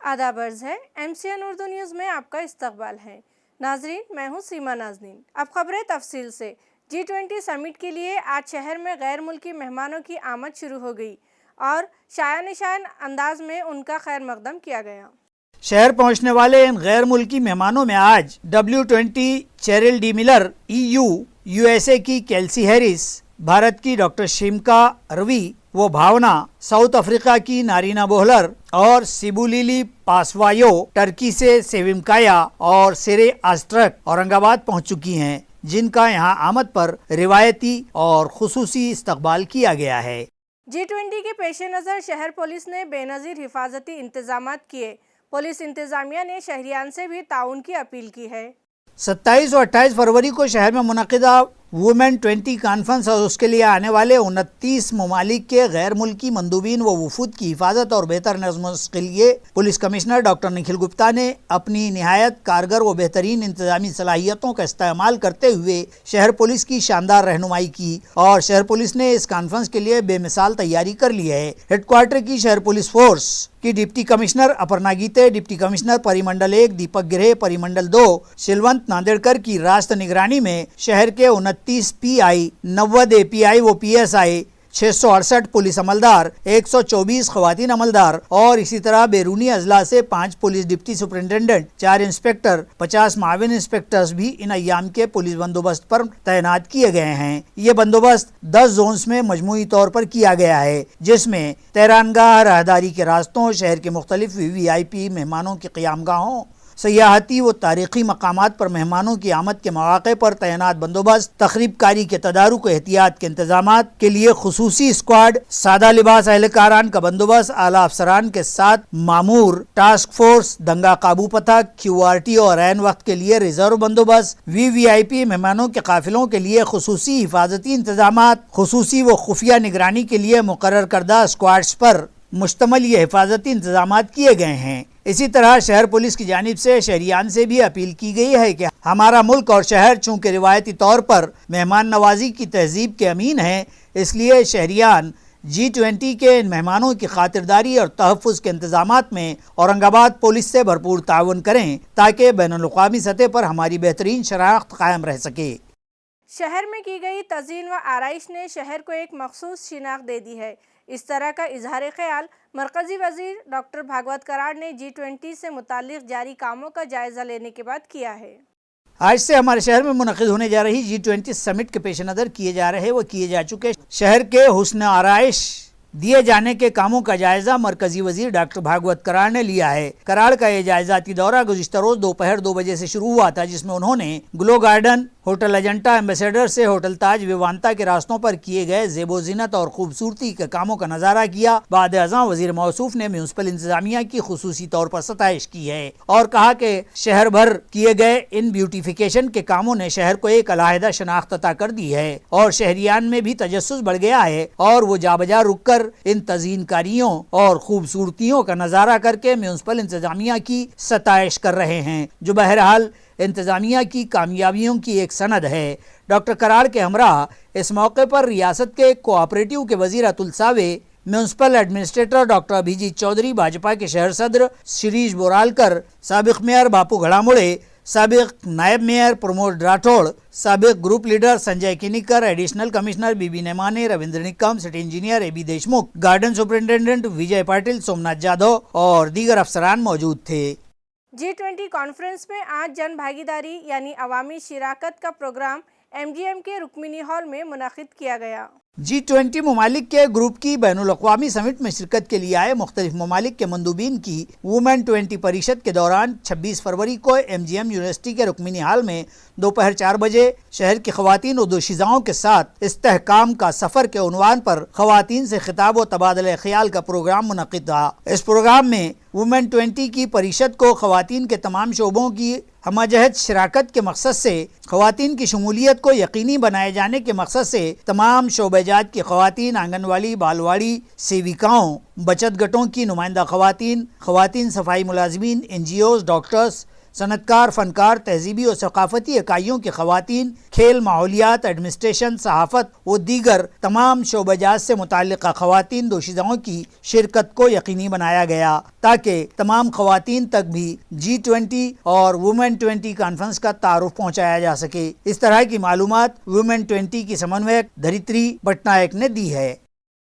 آداب عرض ہے MCN اردو نیوز میں آپ کا استقبال ہے۔ ناظرین، میں ہوں سیما نازنین۔ اب خبریں تفصیل سے۔ G20 سمٹ کے لیے آج شہر میں غیر ملکی مہمانوں کی آمد شروع ہو گئی اور شایان نشان انداز میں ان کا خیر مقدم کیا گیا۔ شہر پہنچنے والے ان غیر ملکی مہمانوں میں آج W20 Cheryl D Miller, EU USA کی کیلسی ہیرس، بھارت کی ڈاکٹر شیمکا روی وہ بھاونا، ساؤتھ افریقہ کی نارینا بوہلر اور سیبولیلی پاسوایو، ٹرکی سے سیومکایا اور سیرے آسٹرک اورنگ آباد پہنچ چکی ہیں، جن کا یہاں آمد پر روایتی اور خصوصی استقبال کیا گیا ہے۔ G20 کے پیش نظر شہر پولیس نے بے نظیر حفاظتی انتظامات کیے۔ پولیس انتظامیہ نے شہریان سے بھی تعاون کی اپیل کی ہے۔ 27 اور 28 فروری کو شہر میں منعقدہ وومن 20 کانفرنس اور اس کے لیے آنے والے 29 ممالک کے غیر ملکی مندوبین و وفود کی حفاظت اور بہتر نظم و ضبط کے لیے police commissioner doctor Nikhil Gupta نے اپنی نہایت کارگر و بہترین انتظامی صلاحیتوں کا استعمال کرتے ہوئے شہر پولیس کی شاندار رہنمائی کی اور شہر پولیس نے اس کانفرنس کے لیے بے مثال تیاری کر لی ہے۔ ہیڈ کوارٹر کی شہر پولیس فورس کی deputy commissioner Aparna Gite, deputy commissioner پری منڈل 1 دیپک گرے، پری منڈل 2 شلونت ناندیڑکر کی راست نگرانی میں شہر کے 29 PI، 90 API و PSI، 668 پولیس عملدار، 124 خواتین عملدار اور اسی طرح بیرونی اضلاع سے 5 پولیس ڈپٹی سپرنٹینڈنٹ، 4 انسپکٹر، 50 معاون انسپکٹرز بھی ان ایام کے پولیس بندوبست پر تعینات کیے گئے ہیں۔ یہ بندوبست 10 زونز میں مجموعی طور پر کیا گیا ہے، جس میں تیرانگاہ، راہداری کے راستوں، شہر کے مختلف VIP مہمانوں کی قیام گاہوں، سیاحتی و تاریخی مقامات پر مہمانوں کی آمد کے مواقع پر تعینات بندوبست، تخریب کاری کے تدارک و احتیاط کے انتظامات کے لیے خصوصی اسکواڈ، سادہ لباس اہلکاران کا بندوبست، اعلیٰ افسران کے ساتھ مامور، ٹاسک فورس، دنگا قابو پتہ، QRT اور عین وقت کے لیے ریزرو بندوبست، VVIP مہمانوں کے قافلوں کے لیے خصوصی حفاظتی انتظامات، خصوصی و خفیہ نگرانی کے لیے مقرر کردہ اسکواڈز پر مشتمل یہ حفاظتی انتظامات کیے گئے ہیں۔ اسی طرح شہر پولیس کی جانب سے شہریان سے بھی اپیل کی گئی ہے کہ ہمارا ملک اور شہر چونکہ روایتی طور پر مہمان نوازی کی تہذیب کے امین ہیں، اس لیے شہریان G20 کے ان مہمانوں کی خاطرداری اور تحفظ کے انتظامات میں اورنگ آباد پولیس سے بھرپور تعاون کریں تاکہ بین الاقوامی سطح پر ہماری بہترین شناخت قائم رہ سکے۔ شہر میں کی گئی تزئین و آرائش نے شہر کو ایک مخصوص شناخت دے دی ہے۔ اس طرح کا اظہار خیال مرکزی وزیر ڈاکٹر بھاگوت کراڑ نے G20 سے متعلق جاری کاموں کا جائزہ لینے کے بعد کیا ہے۔ آج سے ہمارے شہر میں منعقد ہونے جا رہی G20 سمٹ کے پیش نظر کیے جا چکے شہر کے حسن آرائش دیے جانے کے کاموں کا جائزہ مرکزی وزیر ڈاکٹر بھاگوت کراڑ نے لیا ہے۔ کراڑ کا یہ جائزاتی دورہ گزشتہ روز دوپہر 2 بجے سے شروع ہوا تھا، جس میں انہوں نے گلو گارڈن، ہوٹل اجنٹا ایمبیسیڈر سے ہوٹل تاج ویوانتا کے راستوں پر کیے گئے زیب و زینت اور خوبصورتی کے کاموں کا نظارہ کیا۔ بعد ازاں وزیر موصوف نے میونسپل انتظامیہ کی خصوصی طور پر ستائش کی ہے اور کہا کہ شہر بھر کیے گئے ان بیوٹیفیکیشن کے کاموں نے شہر کو ایک علیحدہ شناخت عطا کر دی ہے اور شہریان میں بھی تجسس بڑھ گیا ہے اور وہ جا بجا رک کر ان تزئین کاریوں اور خوبصورتیوں کا نظارہ کر کے میونسپل انتظامیہ کی ستائش کر رہے ہیں، جو بہرحال انتظامیہ کی کامیابیوں کی ایک سند ہے۔ ڈاکٹر کراڑ کے ہمراہ اس موقع پر ریاست کے کوآپریٹو کے وزیر Atul Save, municipal administrator doctor Abhijit Chaudhary, Bhajpa کے شہر صدر شریش بورالکر، سابق میئر باپو گھڑاموڑے، سابق نائب میئر پرمود راٹھوڑ، سابق group leader Sanjay Kanekar, additional commissioner B Namane, Ravindra Nikam, city engineer AB Deshmukh, garden superintendent Vijay Patil, Somnath Jadhav اور دیگر افسران موجود تھے۔ G20 کانفرنس میں آج جن بھاگیداری یعنی عوامی شراکت کا پروگرام MGM کے رکمنی ہال میں منعقد کیا گیا۔ G20 ممالک کے گروپ کی بین الاقوامی سمٹ میں شرکت کے لیے آئے مختلف ممالک کے مندوبین کی وومن 20 پریشد کے دوران 26 فروری کو MGM یونیورسٹی کے رکمنی ہال میں دوپہر 4 بجے شہر کی خواتین و دوشیزاؤں کے ساتھ استحکام کا سفر کے عنوان پر خواتین سے خطاب و تبادلہ خیال کا پروگرام منعقد تھا۔ اس پروگرام میں وومن 20 کی پریشد کو خواتین کے تمام شعبوں کی ہمہ شراکت کے مقصد سے خواتین کی شمولیت کو یقینی بنائے جانے کے مقصد سے تمام شعبہ جات کی خواتین، آنگن واڑی، بالواڑی سیوکاؤں، بچت گٹوں کی نمائندہ خواتین، خواتین صفائی ملازمین، NGOs، ڈاکٹرز، صنعتکار، فنکار، تہذیبی اور ثقافتی اکائیوں کی خواتین، کھیل، ماحولیات، ایڈمنسٹریشن، صحافت و دیگر تمام شعبہ جات سے متعلقہ خواتین دوشیزہوں کی شرکت کو یقینی بنایا گیا تاکہ تمام خواتین تک بھی G20 اور وومن 20 کانفرنس کا تعارف پہنچایا جا سکے۔ اس طرح کی معلومات وومن 20 کی سمنویک دھریتری پٹنائک نے دی ہے۔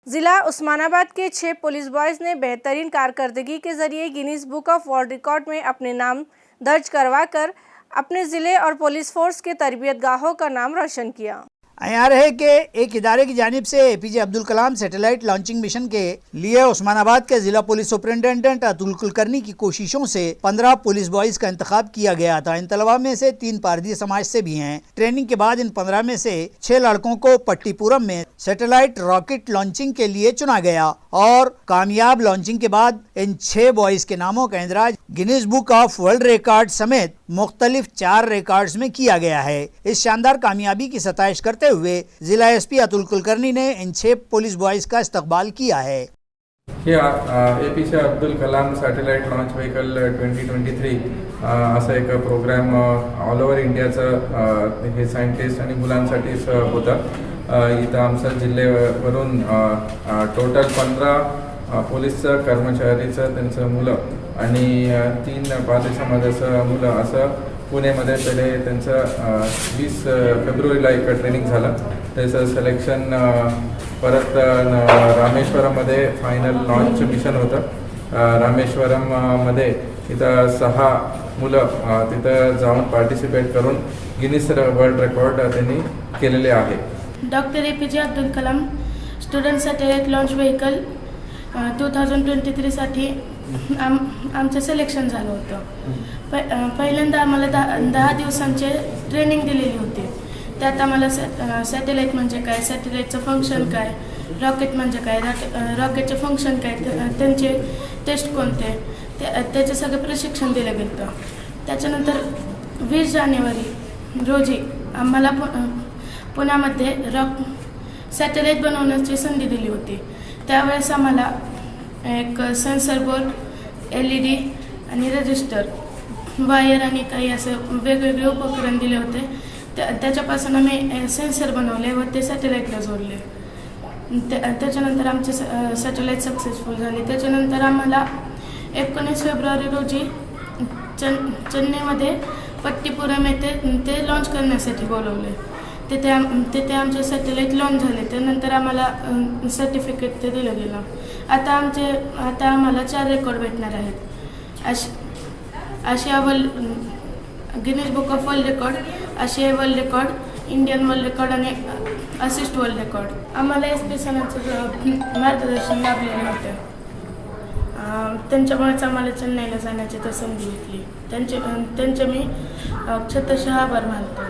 ضلع عثمان آباد کے 6 پولیس بوائز نے بہترین کارکردگی کے ذریعے Guinness book of world record میں اپنے نام درج کروا کر اپنے ضلع اور پولیس فورس کے تربیت گاہوں کا نام روشن کیا۔ عیار ہے کہ ایک ادارے کی جانب سے APJ Abdul Kalam satellite launching mission کے لیے عثمان آباد کے ضلع پولیس سپرنٹینڈنٹ اتل کلکرنی کی کوششوں سے 15 پولیس بوائز کا انتخاب کیا گیا تھا۔ ان طلباء میں سے 3 پاردی سماج سے بھی ہیں۔ ٹریننگ کے بعد ان 15 میں سے 6 لڑکوں کو پٹی پورم میں سیٹلائٹ راکٹ لانچنگ کے لیے چنا گیا اور کامیاب لانچنگ کے بعد ان 6 بوائز کے ناموں کا اندراج Guinness book of world record سمیت مختلف 4 ریکارڈز میں کیا گیا ہے۔ اس شاندار کامیابی کی ستائش کرتے ہوئے ضلع SP اتل کلکرنی نے ان 6 پولیس بوائز کا استقبال کیا ہے۔ APJ Abdul Kalam satellite launch vehicle 2023 असा एक प्रोग्राम ऑल ओव्हर इंडियाचं हे सायंटिस्ट आणि मुलांसाठीच होता। इथं आमच्या जिल्ह्यावरून टोटल 15 पोलीस कर्मचारीचं त्यांचं मुलं आणि 3 पारधी समाजाचं मुलं असं पुण्यामध्ये पहिले त्यांचं 20 फेब्रुवारीला एक ट्रेनिंग झालं। त्याचं सिलेक्शन परत रामेश्वरममध्ये फायनल लॉन्च मिशन होतं। रामेश्वरममध्ये इथं 6 मुलं तिथं जाऊन पार्टिसिपेट करून गिनीज वर्ल्ड रेकॉर्ड त्यांनी केलेले आहे। Doctor APJ Abdul Kalam student satellite launch vehicle 2023 साठी आमचं सिलेक्शन झालं होतं। पहिल्यांदा आम्हाला 10 दिवसांचे ट्रेनिंग दिलेली होती। त्यात आम्हाला सॅटेलाइट म्हणजे काय, सॅटेलाइटचं फंक्शन काय, रॉकेट म्हणजे काय, रॉकेटचे फंक्शन काय, त्यांचे टेस्ट कोणते, त्याचे सगळं प्रशिक्षण दिलं गेलं। त्याच्यानंतर 20 जानेवारी रोजी आम्हाला पुण्यामध्ये सॅटेलाइट बनवण्याची संधी दिली होती। त्यावेळेस आम्हाला एक सेन्सर बोर्ड, LED आणि रजिस्टर, वायर आणि काही असं वेगवेगळे उपकरण दिले होते। त्याच्यापासून आम्ही सेन्सर बनवले व ते सॅटेलाइटला जोडले। त्याच्यानंतर आमचे सॅटेलाइट सक्सेसफुल झाले। त्याच्यानंतर आम्हाला 19 फेब्रुवारी रोजी चेन्नईमध्ये पट्टीपुरम येथे ते लॉन्च करण्यासाठी बोलवले। तिथे आमचे सॅटेलाइट लॉन्च झाले। त्यानंतर आम्हाला सर्टिफिकेट ते दिलं गेलं। आता आम्हाला 4 रेकॉर्ड भेटणार आहेत। Asia Guinness book of world record, Asia world record, Indian world record आणि असिस्ट वर्ल्ड रेकॉर्ड। आम्हाला SP सरांचं मार्गदर्शन लाभलेले होते। त्यांच्यामुळेच आम्हाला चेन्नईला जाण्याची संधी भेटली। त्यांचे मी छत्रशः आभार मानतो।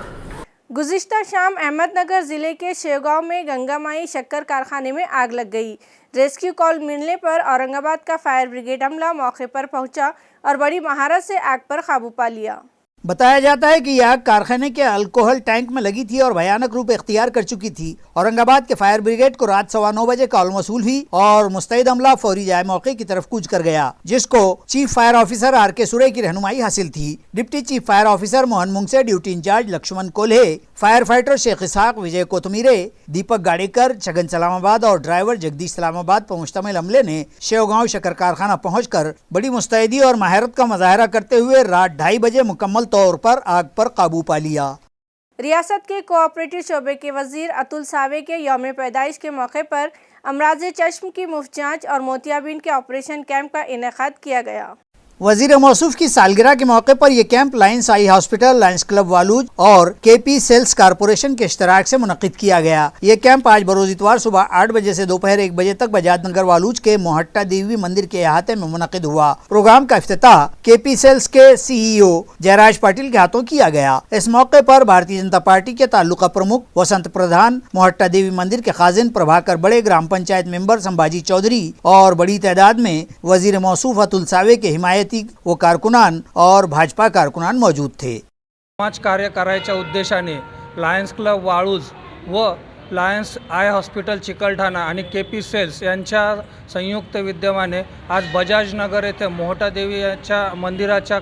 गुज़िश्ता शाम अहमदनगर ज़िले के शेवगांव में गंगा माई शक्कर कारखाने में आग लग गई। रेस्क्यू कॉल मिलने पर औरंगाबाद का फायर ब्रिगेड अमला मौके पर पहुंचा और बड़ी महारत से आग पर काबू पा लिया। بتایا جاتا ہے کہ یہ آگ کارخانے کے الکوہل ٹینک میں لگی تھی اور بھیانک روپ اختیار کر چکی تھی۔ اورنگ آباد کے فائر بریگیڈ کو رات 9:15 بجے کال موصول ہوئی اور مستعد عملہ فوری جائے موقع کی طرف کوچ کر گیا، جس کو چیف فائر آفیسر RK سورے کی رہنمائی حاصل تھی۔ Deputy chief fire officer Mohan Mung سے duty incharge Laxman Kolhe, firefighter Sheikh Ishaq, وجے کوتمیرے، دیپک گاڑیکر، چھگن سلام آباد اور ڈرائیور جگدیش سلام آباد پر مشتمل عملے نے شیوگاؤں شکر کارخانہ پہنچ کر بڑی مستعدی اور مہارت کا مظاہرہ کرتے ہوئے رات 2:30 بجے مکمل طور پر آگ پر قابو پا لیا۔ ریاست کے کوآپریٹو شعبے کے وزیر اتل ساوے کے یوم پیدائش کے موقع پر امراض چشم کی مفت جانچ اور موتیابین کے آپریشن کیمپ کا انعقاد کیا گیا۔ وزیر موصوف کی سالگرہ کے موقع پر یہ کیمپ لائنس آئی ہاسپٹل، لائنس کلب والوج اور KP سیلز کارپوریشن کے اشتراک سے منعقد کیا گیا۔ یہ کیمپ آج بروز اتوار صبح 8 بجے سے دوپہر 1 بجے تک بجاج نگر والوج کے موہٹا دیوی مندر کے احاطے میں منعقد ہوا۔ پروگرام کا افتتاح KP سیلز کے CEO جیراج پاٹل کے ہاتھوں کیا گیا۔ اس موقع پر بھارتیہ جنتا پارٹی کے تعلقہ پرمکھ وسنت پردھان، موہٹا دیوی مندر کے خازن پربھاکر بڑے، گرام پنچایت ممبر سمبھاجی چودھری اور بڑی تعداد میں وزیر موصوف اتل ساوے کے حمایتی وہ کارکنان اور بھاجپا کارکنان موجود تھے۔ समाज कार्य करायच्या उद्देशाने लायन्स क्लब वाळूज व लायन्स आय हॉस्पिटल चिकलठाणा आणि KP सेल्स यांच्या संयुक्त विद्यमाने आज बजाजनगर येथे मोहटा देवीच्या मंदिराच्या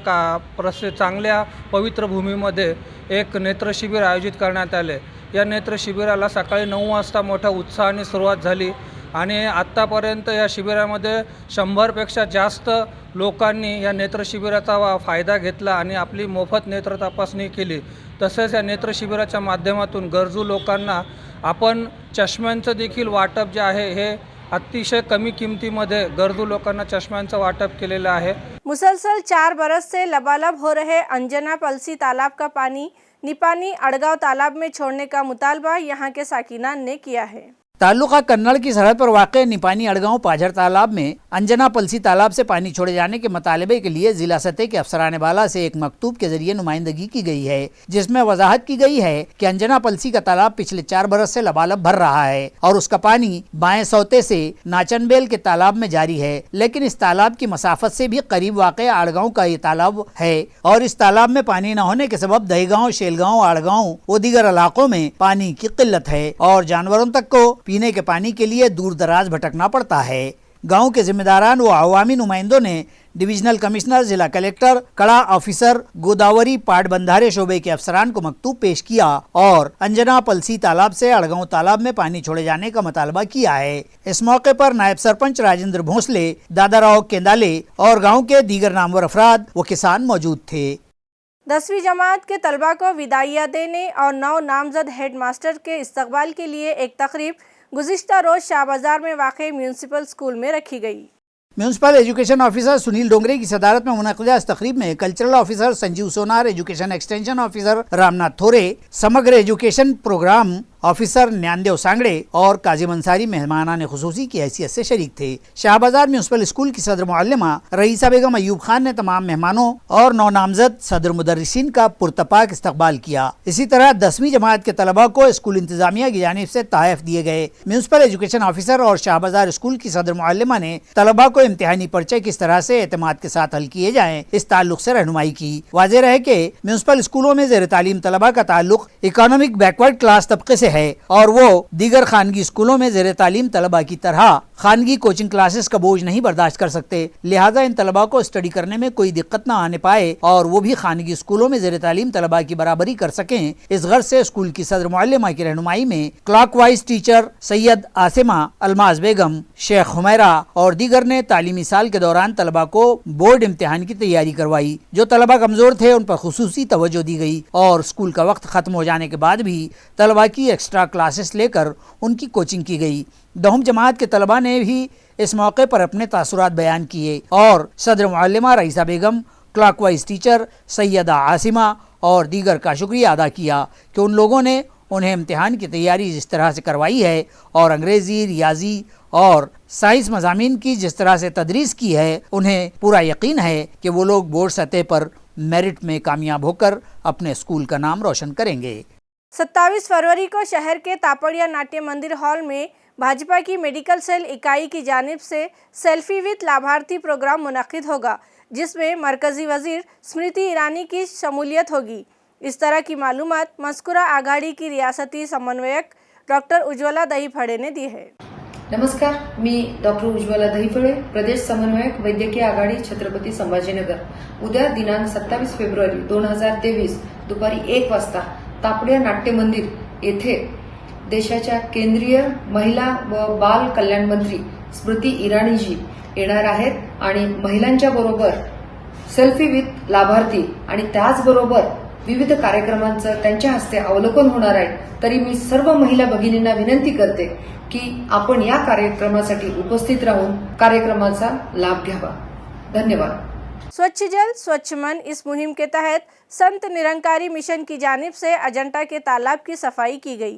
चांगल्या पवित्र भूमीमध्ये एक नेत्रशिबिर आयोजित करण्यात आले। या नेत्रशिबिराला सकाळी 9 वाजता मोठ्या उत्साहाने सुरुवात झाली आणि आत्तापर्यंत या शिबिरामध्ये 100पेक्षा जास्त लोकांनी या नेत्रशिबिराचा फायदा घेतला आणि आपली मोफत नेत्र तपासणी केली। तसेच या नेत्रशिबिराच्या माध्यमातून गरजू लोकांना आपण चष्म्यांचं देखील वाटप जे आहे हे अतिशय कमी किमतीमध्ये गरजू लोकांना चष्म्यांचं वाटप केलेलं आहे। मुसलसल 4 बरस से लबालब हो रहे अंजना पलसी तालाब का पानी निपानी अड़गांव तालाब में छोड़ने का मुतालबा यहाँ के साकिनान ने किया है। ताल्लुका कन्नड़ की सरहद पर वाक़ निपानी अड़गांव पाझर तालाब में अंजना पलसी तालाब से पानी छोड़े जाने के मुतालबे के लिए जिला सतह के अफसरान बाला से एक मकतूब के जरिए नुमाइंदगी की गई है, जिसमें वजाहत की गई है कि अंजना पलसी का तालाब पिछले 4 बरस से लबालब भर रहा है और उसका पानी बाएं सौते से नाचनबेल के तालाब में जारी है, लेकिन इस तालाब की मसाफत से भी करीब वाक़ अड़गांव का ये तालाब है और इस तालाब में पानी न होने के सबब दहीगांव, शेलगांव, अड़गांव व दीगर इलाकों में पानी की किल्लत है और जानवरों तक को पीने के पानी के लिए दूर दराज भटकना पड़ता है। गांव के जिम्मेदारान व अवामी नुमाइंदों ने डिविजनल कमिश्नर, जिला कलेक्टर, कड़ा ऑफिसर, गोदावरी पाटबंधारे शोबे के अफसरान को मकतूब पेश किया और अंजना पलसी तालाब से अड़गांव तालाब में पानी छोड़े जाने का मुतालबा किया है। इस मौके पर नायब सरपंच राजेंद्र भोंसले, दादाराव केंदाले और गाँव के दीगर नामवर अफराद व किसान मौजूद थे। 10वीं जमात के तलबा को विदाइया देने और 9 नामजद हेड मास्टर के इस्तकबाल के लिए एक तकरीब गुज़िश्ता रोज शाह बाजार में वाक़े म्यूनसिपल स्कूल में रखी गई। Municipal education officer Sunil Dongre की सदारत में मुनक़िदा इस तकरीब में कल्चरल ऑफिसर संजीव सोनार, एजुकेशन एक्सटेंशन ऑफिसर रामनाथ थोरे, समग्र एजुकेशन प्रोग्राम ऑफिसर न्यानदेव सांगड़े और काजिम अंसारी मेहमानान खुसूसी की हैसियत से शरीक थे। शाहबाजार म्यूनसिपल स्कूल की सदर मुअल्लिमा रईसा बेगम अयूब खान ने तमाम मेहमानों और 9 नामजद सदर मुदर्रिसीन का पुरतपाक इस्तकबाल किया। इसी तरह 10वीं जमात के तलबा को स्कूल इंतजामिया की जानिब से तोहफ़े दिए गए। म्यूनसिपल एजुकेशन ऑफिसर और शाहबाजार स्कूल की सदर मुअल्लिमा ने तलबा को इम्तिहानी पर्चे किस तरह से एतमाद के साथ हल किए जाएं इस ताल्लुक से रहनुमाई की। वाज़ेह रहे कि म्यूनसिपल स्कूलों में ज़ेर तालीम तलबा का ताल्लुक इकोनॉमिक बैकवर्ड क्लास तबके से है और वो दीगर खानगी स्कूलों में ज़ेर तालीम तलबा की तरह खानगी कोचिंग क्लासेस का बोझ नहीं बर्दाश्त कर सकते, लिहाजा इन तलबा को स्टडी करने में कोई दिक्कत न आने पाए और वो भी खानगी स्कूलों में ज़ेर तालीम तलबा की बराबरी कर सकें। इस गर्ज से स्कूल की सदर मुअल्लिमा की रहनुमाई में clock wise teacher Syed Asima, Almaz Begum, Sheikh Humaira और दीगर ने तालीमी साल के दौरान तलबा को बोर्ड इम्तिहान की तैयारी करवाई। जो तलबा कमज़ोर थे उन पर खुसूसी तवज्जो दी गई और स्कूल का वक्त ख़त्म हो जाने के बाद भी तलबा की एक्स्ट्रा क्लासेस लेकर उनकी कोचिंग की गई। 10वीं जमात के तलबा ने भी इस मौके पर अपने तासुरात बयान किए और सदर मुअल्लिमा रईसा बेगम, क्लॉकवाइज टीचर सैयदा आसिमा और दीगर का शुक्रिया अदा किया कि उन लोगों ने उन्हें इम्तिहान की तैयारी जिस तरह से करवाई है और अंग्रेज़ी, रियाजी और साइंस मज़ामीन की जिस तरह से तदरीस की है, उन्हें पूरा यकीन है कि वो लोग बोर्ड सतह पर मेरिट में कामयाब होकर अपने स्कूल का नाम रोशन करेंगे। 27 फरवरी को शहर के तापड़िया नाट्य मंदिर हॉल में भाजपा की मेडिकल सेल इकाई की जानिब से सेल्फी विद लाभार्थी प्रोग्राम मुनक्किद होगा, जिसमें मरकजी वजीर स्मृति ईरानी की शमूलियत होगी। इस तरह की मालूमात मस्कुरा आघाड़ी की रियासती समन्वयक डॉक्टर उज्ज्वला दहीफड़े ने दी है। नमस्कार, मी डॉक्टर उज्ज्वला दहीफळे, प्रदेश समन्वयक वैद्यकीय आघाडी छत्रपती संभाजीनगर। उद्या दिनांक 27 फेब्रुवारी 2023 दुपारी 1 वाजता तापडिया नाट्य मंदिर येथे देशाच्या केंद्रीय महिला व बाल कल्याण मंत्री स्मृती इराणीजी येणार आहेत आणि महिलांच्या बरोबर सेल्फी विथ लाभार्थी आणि त्याचबरोबर विविध कार्यक्रमांचं त्यांच्या हस्ते अवलोकन होणार आहे। तरी मी सर्व महिला भगिनींना विनंती करते की आपण या कार्यक्रमासाठी उपस्थित राहून कार्यक्रमाचा लाभ घ्यावा। धन्यवाद। स्वच्छ जल स्वच्छ मन इस मुहिम के तहत संत निरंकारी मिशन की जानिब से अजंटा के तालाब की सफाई की गई।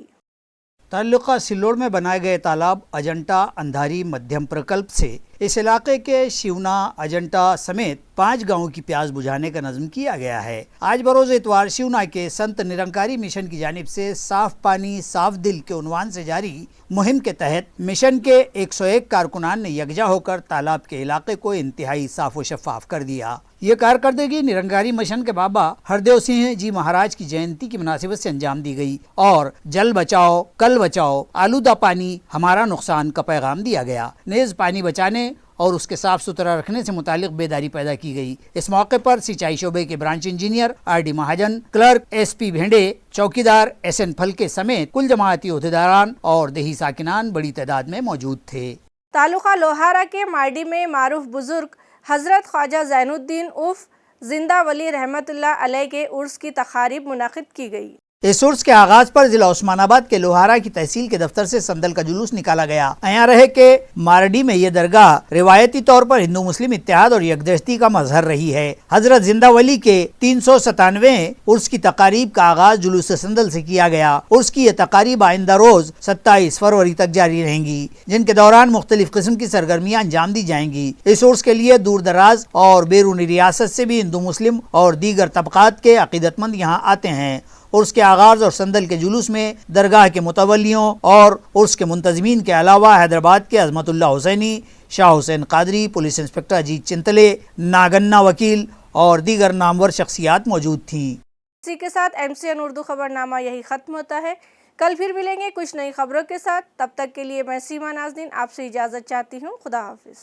ताल्लुका सिल्लोड़ में बनाए गए तालाब अजंटा अंधारी मध्यम प्रकल्प से इस इलाके के शिवना, अजंटा समेत 5 गांवों की प्यास बुझाने का नज़्म किया गया है। आज बरोज़ इतवार शिवना के संत निरंकारी मिशन की जानिब से साफ पानी साफ दिल के उन्वान से जारी मुहिम के तहत मिशन के 101 कारकुनान ने यकजा होकर तालाब के इलाके को इंतहाई साफ व शफाफ कर दिया। ये कारकर्दगी निरंकारी मिशन के बाबा हरदेव सिंह जी महाराज की जयंती की मुनासिबत से अंजाम दी गई और जल बचाओ कल बचाओ आलूदा पानी हमारा नुकसान का पैगाम दिया गया। नेज़ पानी बचाने और उसके साफ सुथरा रखने से मुतालिक बेदारी पैदा की गई। इस मौके पर सिंचाई शोबे के ब्रांच इंजीनियर RD महाजन, क्लर्क SP भेंडे, चौकीदार SN फलके समेत कुल जमाअती ओहदेदारान और देही साकिनान बड़ी तादाद में मौजूद थे। तालुका लोहारा के मार्डी में मारूफ बुजुर्ग हजरत ख्वाजा ज़ैनुद्दीन उर्फ जिंदा वली रहमतुल्लाह अलैह के उर्स की तकारीब मुनाकिद की गई। इस उर्स के आगाज पर जिला उस्मानाबाद के लोहारा की तहसील के दफ्तर से संदल का जुलूस निकाला गया। अयां रहे के मारडी में ये दरगाह रिवायती तौर पर हिंदू मुस्लिम इत्तेहाद और यकजहती का मजहर रही है। हजरत जिंदा वली के 397वें उर्स की तकारीब का आगाज जुलूस संदल से किया गया। उर्स की ये तकारीब आइंदा रोज 27 फरवरी तक जारी रहेंगी, जिनके दौरान मुख्तलिफ किस्म की सरगर्मियां अंजाम दी जाएंगी। इस उर्स के लिए दूर दराज और बैरूनी रियासत से भी हिंदू मुस्लिम और दीगर तबकात के अकीदतमंद यहाँ आते हैं। उर्स के आगाज और संदल के जुलूस में दरगाह के मुतवलियों और उर्स के मुंतजमीन के अलावा हैदराबाद के अजमतुल्लाह हुसैनी, शाह हुसैन कादरी, पुलिस इंस्पेक्टर अजीत चिंतले, नागन्ना वकील और दीगर नामवर शख्सियात मौजूद थीं। इसी के साथ MCN उर्दू खबरनामा यही ख़त्म होता है। कल फिर मिलेंगे कुछ नई खबरों के साथ। तब तक के लिए मैं सीमा नाज़नीन आपसे इजाज़त चाहती हूँ। खुदा हाफिज़।